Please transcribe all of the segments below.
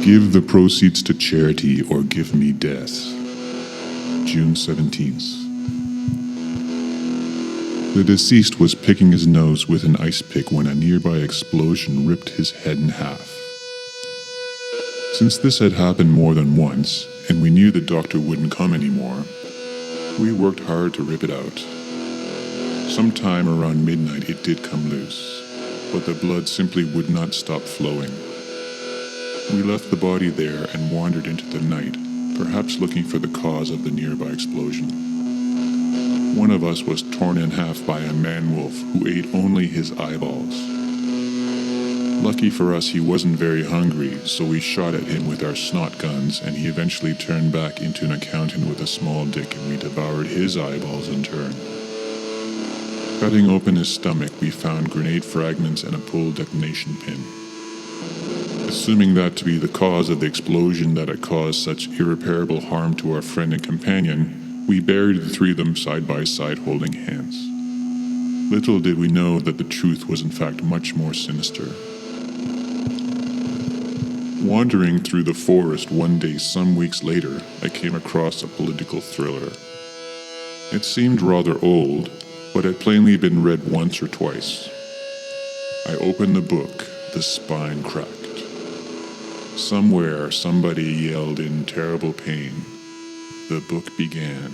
Give the proceeds to charity or give me death. June 17th. The deceased was picking his nose with an ice pick when a nearby explosion ripped his head in half. Since this had happened more than once, and we knew the doctor wouldn't come anymore, we worked hard to rip it out. Sometime around midnight it did come loose, but the blood simply would not stop flowing. We left the body there and wandered into the night, perhaps looking for the cause of the nearby explosion. One of us was torn in half by a man-wolf who ate only his eyeballs. Lucky for us, he wasn't very hungry, so we shot at him with our snot guns, and he eventually turned back into an accountant with a small dick, and we devoured his eyeballs in turn. Cutting open his stomach, we found grenade fragments and a pull detonation pin. Assuming that to be the cause of the explosion that had caused such irreparable harm to our friend and companion, we buried the three of them side by side holding hands. Little did we know that the truth was in fact much more sinister. Wandering through the forest one day some weeks later, I came across a political thriller. It seemed rather old, but had plainly been read once or twice. I opened the book, the spine cracked. Somewhere, somebody yelled in terrible pain. The book began.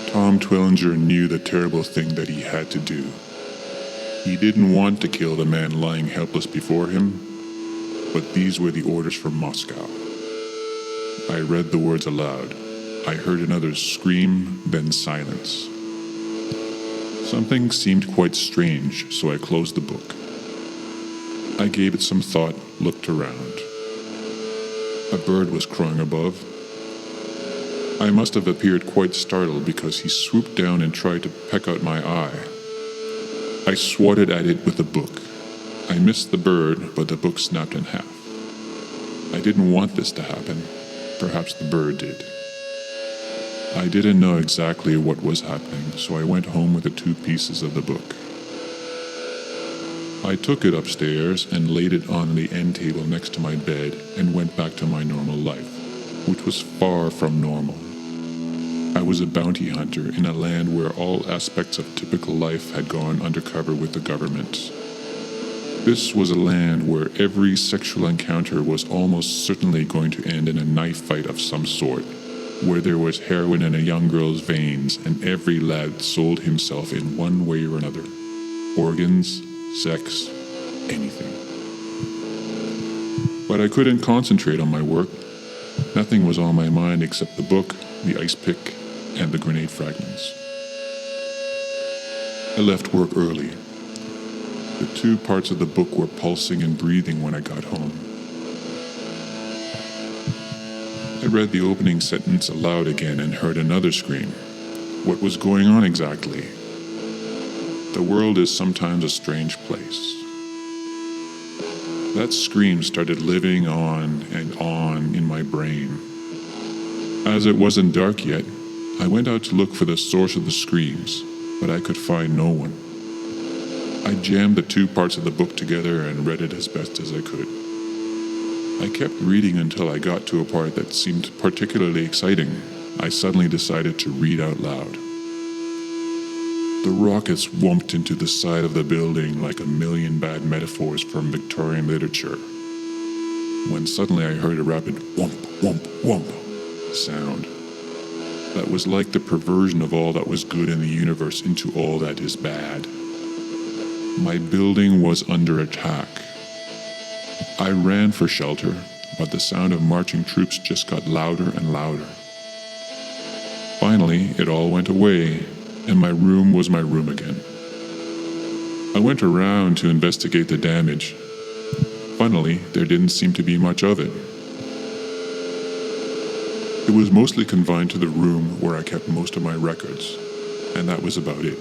Tom Twillinger knew the terrible thing that he had to do. He didn't want to kill the man lying helpless before him, but these were the orders from Moscow. I read the words aloud. I heard another scream, then silence. Something seemed quite strange, so I closed the book. I gave it some thought, looked around. A bird was crowing above. I must have appeared quite startled because he swooped down and tried to peck out my eye. I swatted at it with the book. I missed the bird, but the book snapped in half. I didn't want this to happen. Perhaps the bird did. I didn't know exactly what was happening, so I went home with the two pieces of the book. I took it upstairs and laid it on the end table next to my bed and went back to my normal life, which was far from normal. I was a bounty hunter in a land where all aspects of typical life had gone undercover with the government. This was a land where every sexual encounter was almost certainly going to end in a knife fight of some sort, where there was heroin in a young girl's veins and every lad sold himself in one way or another. Organs, sex, anything. But I couldn't concentrate on my work. Nothing was on my mind except the book, the ice pick, and the grenade fragments. I left work early. The two parts of the book were pulsing and breathing when I got home. I read the opening sentence aloud again and heard another scream. What was going on exactly? The world is sometimes a strange place. That scream started living on and on in my brain. As it wasn't dark yet, I went out to look for the source of the screams, but I could find no one. I jammed the two parts of the book together and read it as best as I could. I kept reading until I got to a part that seemed particularly exciting. I suddenly decided to read out loud. The rockets whomped into the side of the building like a million bad metaphors from Victorian literature, when suddenly I heard a rapid whomp, whomp, whomp sound. That was like the perversion of all that was good in the universe into all that is bad. My building was under attack. I ran for shelter, but the sound of marching troops just got louder and louder. Finally, it all went away, and my room was my room again. I went around to investigate the damage. Funnily, there didn't seem to be much of it. It was mostly confined to the room where I kept most of my records, and that was about it.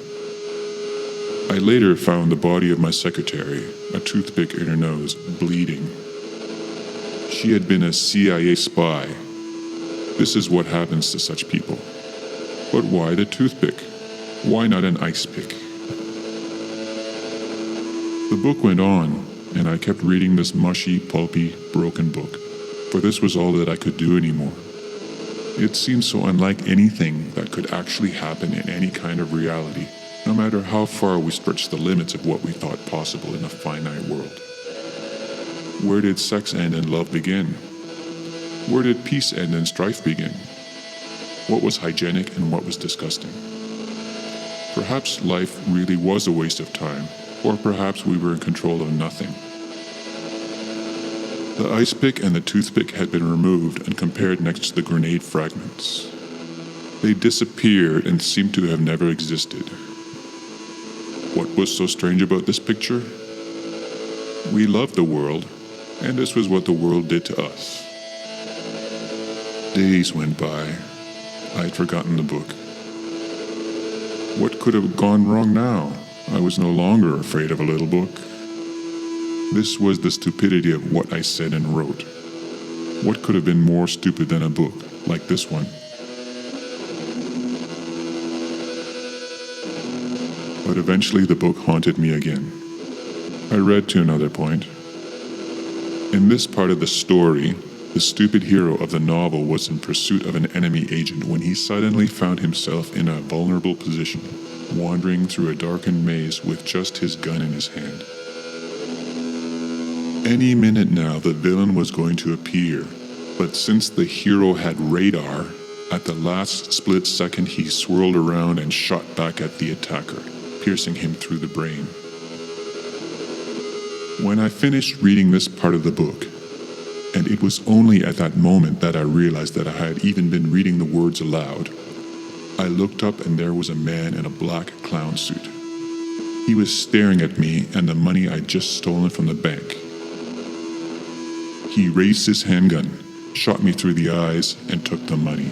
I later found the body of my secretary, a toothpick in her nose, bleeding. She had been a CIA spy. This is what happens to such people. But why the toothpick? Why not an ice pick? The book went on. and I kept reading this mushy, pulpy, broken book, for this was all that I could do anymore. It seemed so unlike anything that could actually happen in any kind of reality, no matter how far we stretched the limits of what we thought possible in a finite world. Where did sex end and love begin? Where did peace end and strife begin? What was hygienic and what was disgusting? Perhaps life really was a waste of time, or perhaps we were in control of nothing. The ice pick and the toothpick had been removed and compared next to the grenade fragments. They disappeared and seemed to have never existed. What was so strange about this picture? We loved the world, and this was what the world did to us. Days went by. I had forgotten the book. What could have gone wrong now? I was no longer afraid of a little book. This was the stupidity of what I said and wrote. What could have been more stupid than a book like this one? But eventually the book haunted me again. I read to another point. In this part of the story, the stupid hero of the novel was in pursuit of an enemy agent when he suddenly found himself in a vulnerable position, wandering through a darkened maze with just his gun in his hand. Any minute now the villain was going to appear, but since the hero had radar, at the last split second he swirled around and shot back at the attacker, piercing him through the brain. When I finished reading this part of the book, and it was only at that moment that I realized that I had even been reading the words aloud, I looked up and there was a man in a black clown suit. He was staring at me and the money I'd just stolen from the bank. He raised his handgun, shot me through the eyes, and took the money.